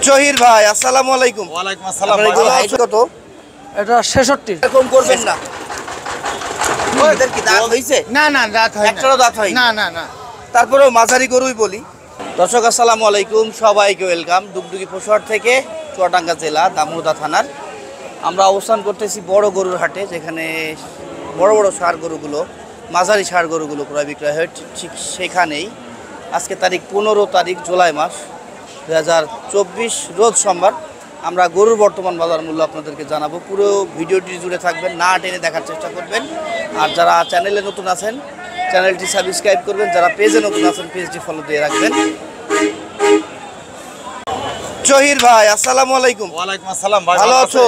জহির ভাই আসসালামু আলাইকুম। ওয়ালাইকুম আসসালাম। কত? এটা 66। এরকম করবেন না। ওদের কি দাঁত হইছে? না না দাঁত হয় না। একটারও দাঁত হয় না না না। তারপরেও মাঝারি গরুই বলি। দর্শক আসসালামু আলাইকুম, সবাইকে ওয়েলকাম। ডুগডুগি পশুহাট থেকে চুয়াডাঙ্গা জেলা দামোদা থানার আমরা অবস্থান করতেছি বড় গরুর হাটে, যেখানে বড় বড় ষাঁড় গরুগুলো, মাঝারি ষাঁড় গরুগুলো ক্রয় বিক্রয় হয়। ঠিক সেখানেই আজকে তারিখ 15 জুলাই মাস 2024 রোজ সোমবার। আমরা গরুর বর্তমান বাজার মূল্য আপনাদেরকে জানাবো। পুরো ভিডিওটি জুড়ে থাকবেন, না টেনে দেখার চেষ্টা করবেন। আর যারা চ্যানেলে নতুন আছেন চ্যানেলটি সাবস্ক্রাইব করবেন, যারা পেজে নতুন আছেন পেজটি ফলো দিয়ে রাখবেন। জহির ভাই আসসালামু আলাইকুম। ওয়ালাইকুম আসসালাম ভাই, ভালো আছো?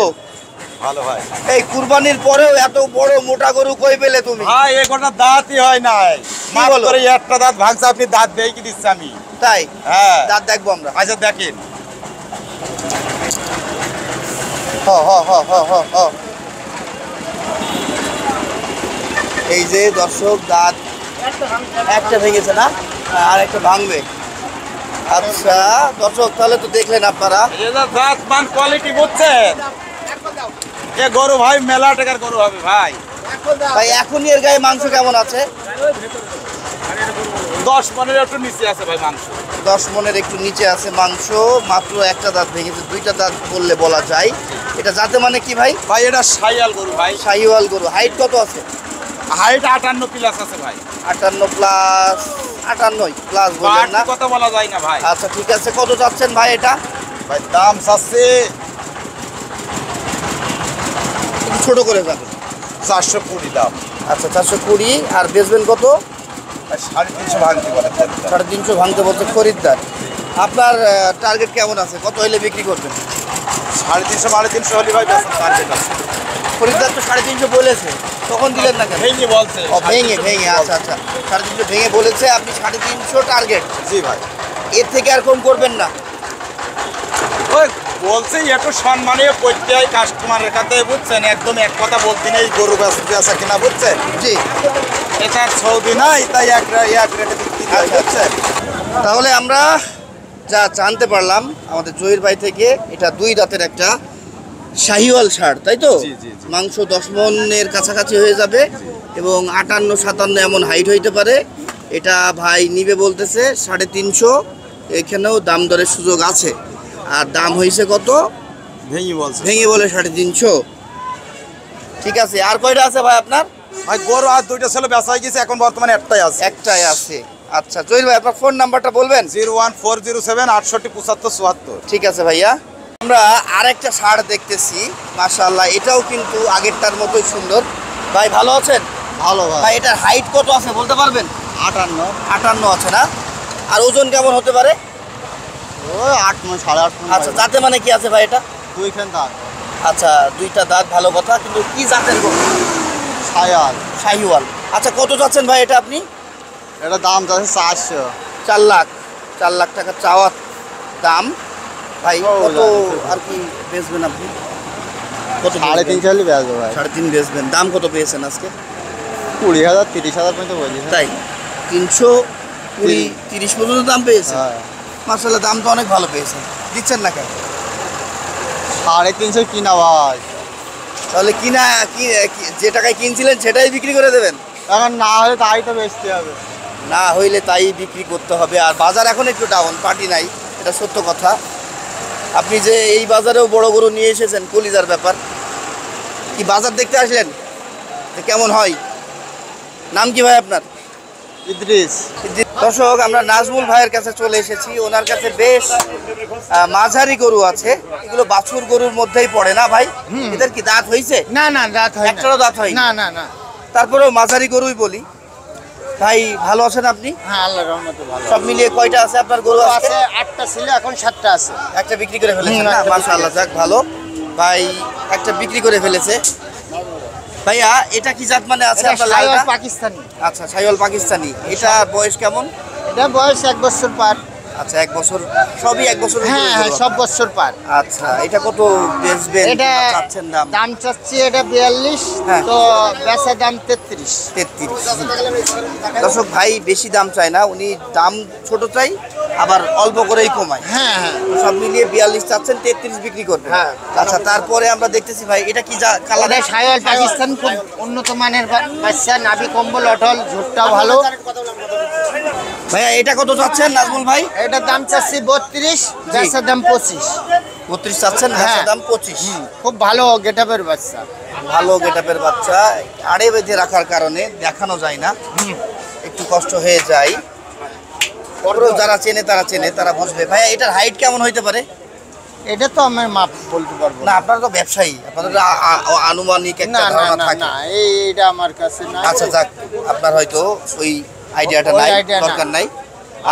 ভালো ভাই। এই কুরবানির পরেও এত বড় মোটা গরু কই পেলে তুমি? ভাই এই গোটা দাঁতই হয় নাই, বলো? মাত্র একটা দাঁত ভাঙছে, আপনি দাঁত দেই কি দিচ্ছি আমি? তাই? হ্যাঁ দাঁত দেখবো আমরা। আচ্ছা দেখেন। এই যে দর্শক, দাঁত একটা ভেঙেছে না, আর একটা ভাঙবে। আচ্ছা দর্শক, তাহলে তো দেখলেন আপনারা। এই যে দাঁত মান কোয়ালিটি বুঝছেন, এ গরু ভাই মেলা টাকার গরু হবে ভাই। ভাই এখনই এর গায়ে মাংস কেমন আছে? 10-15 একটু নিচে আছে ভাই মাংস। 10 মনের একটু নিচে আছে মাংস। মাত্র একটা দাঁত ভেঙেছে, দুইটা দাঁত বললে বলা যায়। এটা যাতে মানে কি ভাই? ভাই এটা শাহিওয়াল গরু ভাই। শাহিওয়াল গরু। হাইট কত আছে? হাইট 58 প্লাস আছে ভাই। 58 প্লাস? 58 প্লাস বললেন না? কথা বলা যায় না ভাই। আচ্ছা ঠিক আছে, কত যাচ্ছেন ভাই এটা? ভাই দাম চাচ্ছে একটু ছোট করে যাবেন। 420 দাম। আচ্ছা 420। আর বেচবেন কত? 350 ভাঙতে বলে। 350 ভাঙতে বলতে খরিদ্দার। আপনার টার্গেট কেমন আছে? কত হইলে বিক্রি করবেন? 350 হলে ভাই বেচা টার্গেট আছে। খরিদ্দার তো 350 বলেছে, তখন দিলেন না কেন? ভেঙে বলছে। ও ভেঙে আচ্ছা 350 ভেঙে বলেছে, আপনি 350 টার্গেট। জি ভাই। এর থেকে আর কম করবেন না? ওই বলছে একটু সম্মানীয় করতে হয় কাস্টমারের কাছে, বুঝছেন? একদম এক কথা বলতে নেই, গরু বেচা কিনা, বুঝছেন? জি। এটা সৌদি নাই, তাই এক রেটে বিক্রি হয়, বুঝছেন? তাহলে আমরা যা জানতে পারলাম আমাদের জহির ভাই থেকে, এটা 2 দাঁতের একটা শাহিওয়াল ষাঁড়, তাই তো? জি, জি, জি। মাংস 10 মনের কাছাকাছি হয়ে যাবে এবং 58-57 এমন হাইট হইতে পারে। এটা ভাই নিবে বলতেছে 350। এখানেও দাম দরের সুযোগ আছে। আর দাম হয়েছে কত? ভেঙে বলে 350। ঠিক আছে। আর কয়টা আছে ভাই আপনার? ভাই গরু আর 2টা ছিল, বেচা হয়ে গেছে, এখন বর্তমানে একটাই আছে। একটাই আছে। আচ্ছা জহির ভাই, আপনার ফোন নাম্বারটা বলবেন? 01407 68 75 74। ঠিক আছে ভাইয়া। আমরা আরেকটা ষাঁড় দেখতেছি, মাশাআল্লাহ, এটাও কিন্তু আগেরটার মতোই সুন্দর। ভাই ভালো আছেন? ভালো ভাই এটার হাইট কত আছে বলতে পারবেন? 58 আছে না? আর ওজন কেমন হতে পারে? ওই 8 8.5। আচ্ছা জাতে মানে কি আছে ভাই এটা? 2খান দাঁত। আচ্ছা 2টা দাঁত, ভালো কথা। কিন্তু কি জাতের গরু? শাহিওয়াল। আচ্ছা কত যাচ্ছেন ভাই এটা আপনি? এটা দাম যাচ্ছে 400। 4 লাখ টাকা চাওয়া দাম। ভাই কত আর কি বেচবেন আপনি? কত? 3.5 হলে বেচবো ভাই। 3.5 বেচবেন। দাম কত পেয়েছেন আজকে? 20,000 30,000 পর্যন্ত বলি। তাই? 320 30 পর্যন্ত দাম পেয়েছে? হ্যাঁ। মাশাআল্লাহ, দাম তো অনেক ভালো পেয়েছেন। দিচ্ছেন না কেন? 350 কিনা ভাই। তাহলে কিনা যে টাকায় কিনছিলেন সেটাই বিক্রি করে দেবেন? এখন না হলে তাই তো বেচতে হবে। না হইলে তাই বিক্রি করতে হবে। আর বাজার এখন একটু ডাউন, পার্টি নাই, এটা সত্য কথা। আপনি যে এই বাজারেও বড় গরু নিয়ে এসেছেন, কলিজার ব্যাপার। কি বাজার দেখতে আসলেন? কেমন হয়? নাম কি ভাই আপনার? ইদ্রিস। দর্শক, আমরা নাজমুল ভাইয়ের কাছে চলে এসেছি। ওনার কাছে বেশ মাঝারি গরু আছে। এগুলো বাছুর গরুর মধ্যেই পড়ে না ভাই? এদের কি দাঁত হয়েছে? না না দাঁত হয় না। একটারও দাঁত হয় না না না। তারপরেও মাঝারি গরুই বলি। ভাই ভালো আছেন আপনি? হ্যাঁ আল্লাহর রহমতে ভালো। সব মিলিয়ে কয়টা আছে আপনার গরু? আছে 8টা ছিল, এখন 7টা আছে। একটা বিক্রি করে ফেলেছেন না? মাশাআল্লাহ, যাক ভালো। ভাই একটা বিক্রি করে ফেলেছে। ভাইয়া এটা কি জাত মানে আছে আপনার লালটা? পাকিস্তানি। আচ্ছা শাহিওয়াল পাকিস্তানি। এটা বয়স কেমন? এটা বয়স 1 বছর পার। আচ্ছা, 1 বছর, সবই 1 বছর। হ্যাঁ হ্যাঁ, সব বছর পার। আচ্ছা, এটা কত বেচবেন? এটা চাচ্ছেন দাম? দাম চাচ্ছি এটা 42, হ্যাঁ। তো বেচা দাম 33। 33। দর্শক ভাই বেশি দাম চায় না, উনি দাম ছোট চাই, আবার অল্প করেই কমায়। হ্যাঁ হ্যাঁ, তো সব মিলিয়ে 42 চাচ্ছেন, 33 বিক্রি করবেন। হ্যাঁ। আচ্ছা, তারপরে আমরা দেখতেছি ভাই এটা কি কালার? এটা সায়াল পাকিস্তান, খুব উন্নত মানের বাচ্চা, নাভি কম্বল অটল, ঝোপটা ভালো। ভাইয়া এটা কত চাচ্ছেন নাজমুল ভাই? এটার দাম চাচ্ছি 32, বেচা দাম 25। 32 চাচ্ছেন, হ্যাঁ। বেচার দাম 25। খুব ভালো গেটআপের বাচ্চা। ভালো গেটআপের বাচ্চা, আড়ে বেঁধে রাখার কারণে দেখানো যায় না, একটু কষ্ট হয়ে যায়। তারপরেও যারা চেনে তারা চেনে, তারা বুঝবে। ভাইয়া এটার হাইট কেমন হইতে পারে? এটা তো আমার মাপ বলতে পারবো না, আপনারা তো ব্যবসায়ী, আপনাদের আনুমানিক একটা না না ধারণা না থাকে। না, এইটা আমার কাছে না। আচ্ছা যাক, আপনার হয়তো ওই আইডিয়াটা ওই নাই, idea নাই। দরকার নাই।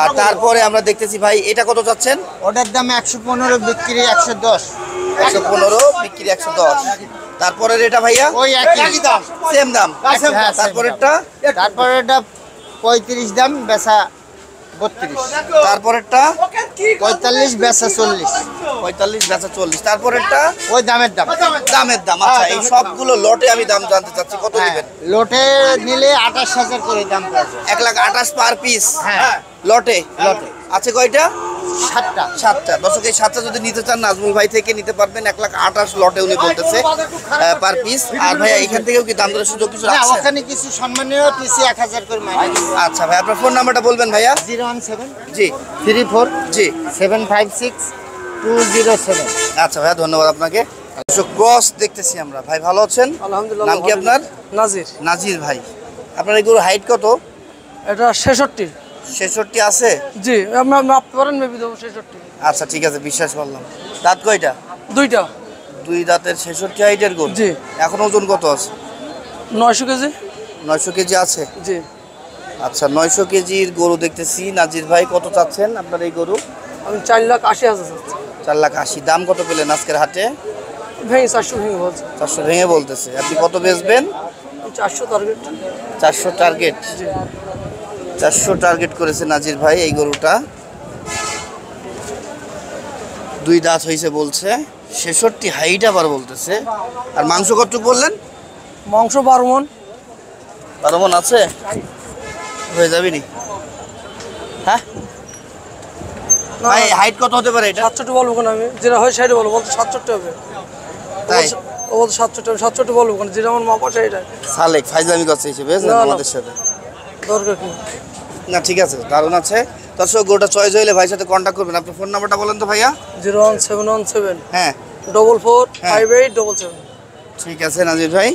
আর তারপরে আমরা দেখতেছি ভাই এটা কত চাচ্ছেন? ওটার দাম 115, বিক্রি 110। 115, বিক্রি 110। তারপরে এটা ভাইয়া ওই একই দাম। সেম দাম। হ্যাঁ, তারপরেরটা? তারপরে এটা 35 দাম, বেচা 32। তারপরেরটা? 45, বেচা 40। 45, বেচা 40। তারপরেরটা? ওই দামের দাম। দামের দাম। আচ্ছা, এই সবগুলো লটে আমি দাম জানতে চাচ্ছি, কত হ্যাঁ, দিবেন? লোটে নিলে 28,000 করে দাম পড়বে। 1,28,000 পার পিস। হ্যাঁ। লটে? লটে। আছে কয়টা? 7টা। 7টা। দর্শক এই 7টা যদি নিতে চান নাজমুল ভাই থেকে নিতে পারবেন। 1,28,000 লটে উনি বলতেছে পার পিস। আর ভাইয়া এখান থেকেও কি দাম দরের সুযোগ কিছু না, রাখছেন? ওখানে কিছু সম্মানীয় পিসি 1,000 করে মাইনাস। আচ্ছা ভাই, আপনার ফোন নাম্বারটা বলবেন ভাইয়া? 017 জি 34 জি। 756 207। আচ্ছা ভাইয়া, ধন্যবাদ আপনাকে। দর্শক ক্রস দেখতেছি আমরা। ভাই ভালো আছেন? আলহামদুলিল্লাহ। নাম কি আপনার? নাজির। নাজির ভাই। আপনার এগুলো হাইট কত? এটা 66। 66 আছে? জি, আপনার মাপতে পারেন, মেবি দেবো 66। আচ্ছা ঠিক আছে, বিশ্বাস করলাম। দাঁত কয়টা? দুইটা। 2 দাঁতের 66 হাইটের গরু। জি। এখন ওজন কত আছে? 900 কেজি। 900 কেজি আছে? জি। আচ্ছা, 900 কেজির গরু দেখতেছি। নাজির ভাই কত চাচ্ছেন আপনার এই গরু? আমি 4,80,000 চাচ্ছি। 4,80,000। দাম কত পেলেন আজকের হাটে? ভেঙে 400 ভেঙে বলছে। 400 ভেঙে বলতেছে। আপনি কত বেচবেন? 400 টার্গেট। 400 টার্গেট। জি। 400 টার্গেট করেছে নাজির ভাই এই গরুটা। 2 দাঁত হয়েছে বলছে। 66 হাইট আবার বলতেছে। আর মাংস কতটুকু বললেন? মাংস 12 মণ। 12 মণ আছে? হয়ে যাবে নি? হ্যাঁ ভাই, হাইট কত হতে পারে এটা? 67 বলবো কেন, আমি যেটা হয় সেটা বলবো। বলতে 67 হবে। তাই? ও বলতে 67, আমি 67 বলবো কেন, যেটা আমার মাপা সেটাই। সালেক ফাইজলামি করছে হিসেবে না, না। আমাদের সাথে। দরকার কি? না ঠিক আছে, দারুণ আছে। দর্শক গরুটা চয়েস হইলে ভাইয়ের সাথে কন্ট্যাক্ট করবেন। আপনার ফোন নাম্বারটা বলেন তো ভাইয়া? 01717 হ্যাঁ 44 58 77। ঠিক আছে নাজির ভাই।